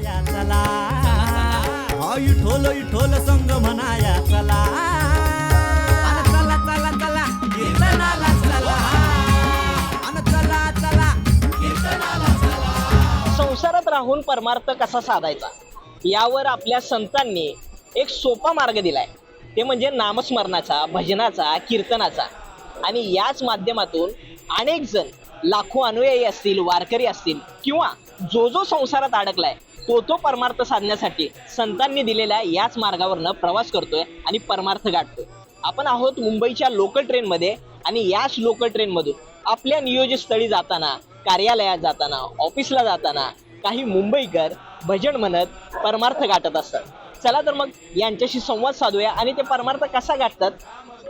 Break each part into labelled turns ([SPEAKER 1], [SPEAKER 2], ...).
[SPEAKER 1] म्हणाया चला, हा विठोल विठोल संग म्हणाया चला, अन चला चला चला कीर्तनाला चला, अन चला चला कीर्तनाला चला.
[SPEAKER 2] संसारात राहून परमार्थ कसा साधायचा यावर आपल्या संतांनी एक सोपा मार्ग दिलाय, ते म्हणजे नामस्मरणाचा, भजनाचा, कीर्तनाचा. आणि याच माध्यमातून अनेक जण, लाखो अनुयायी असतील, वारकरी असतील, किंवा जो जो संसारात अडकलाय तो परमार्थ साधण्यासाठी संतांनी दिलेल्या याच मार्गावरनं प्रवास करतोय आणि परमार्थ गाठतोय. आपण आहोत मुंबईच्या लोकल ट्रेनमध्ये आणि याच लोकल ट्रेनमधून आपल्या नियोजित स्थळी जाताना, कार्यालयात जाताना, ऑफिसला जाताना काही मुंबईकर भजन म्हणत परमार्थ गाठत असतात. चला तर मग यांच्याशी संवाद साधूया आणि ते परमार्थ कसा गाठतात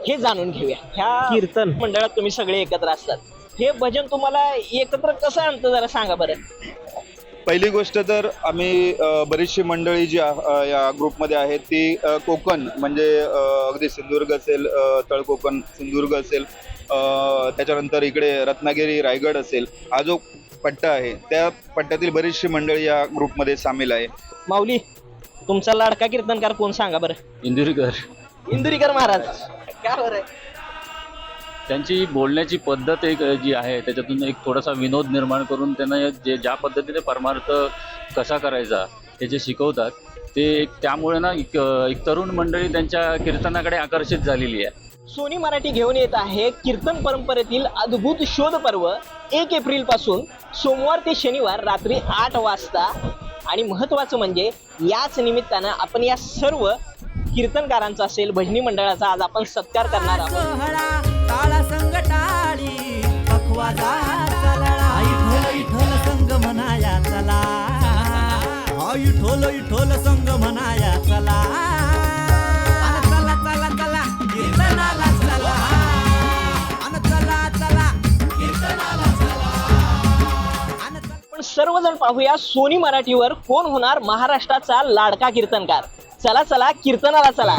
[SPEAKER 2] हे जाणून घेऊया. ह्या कीर्तन मंडळात तुम्ही सगळे एकत्र असतात, हे भजन तुम्हाला एकत्र कसं आणतं जरा सांगा बरं.
[SPEAKER 3] पहिली गोष्ट तर आम्ही बरीचशी मंडळी जी या ग्रुपमध्ये आहेत ती कोकण म्हणजे अगदी सिंधुदुर्ग असेल, तळकोकण सिंधुदुर्ग असेल, त्याच्यानंतर इकडे रत्नागिरी रायगड असेल, हा जो पट्टा आहे त्या पट्ट्यातील बरीचशी मंडळी या ग्रुपमध्ये सामील आहे.
[SPEAKER 2] माऊली, तुमचा लाडका कीर्तनकार कोण सांगा बरं.
[SPEAKER 4] इंदुरीकर.
[SPEAKER 2] इंदुरीकर महाराज. काय बरं.
[SPEAKER 4] त्यांची बोलण्याची पद्धत एक जी आहे त्याच्यातून एक थोडासा विनोद निर्माण करून त्यांना जे ज्या पद्धतीने परमार्थ कसा करायचा हे जे शिकवतात ते त्यामुळे ना एक तरुण मंडळी त्यांच्या कीर्तनाकडे आकर्षित झालेली आहे.
[SPEAKER 2] सोनी मराठी घेऊन येत आहे कीर्तन परंपरेतील अद्भुत शोध पर्व 1 एप्रिल पासून सोमवार ते शनिवार रात्री 8 वाजता. आणि महत्त्वाचं म्हणजे याच निमित्तानं आपण या सर्व कीर्तनकारांचा असेल, भजनी मंडळाचा आज आपण सत्कार करणार आहोत.
[SPEAKER 1] सोहळा काळा संग टाळी पखवाजा चलळा, विठोल विठोल संग म्हणाया चला, हा विठोल विठोल संग म्हणाया चला, अन चला चला चला कीर्तनाला चला, अन चला चला कीर्तनाला चला, अन चला.
[SPEAKER 2] पण सर्वजण पाहूया सोनी मराठीवर कोण होणार महाराष्ट्राचा लाडका कीर्तनकार. चला चला कीर्तनाला चला.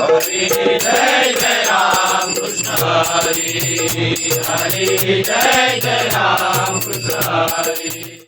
[SPEAKER 5] हरी जय जय राम कृष्ण हरी, हरी जय जय राम कृष्ण हरी.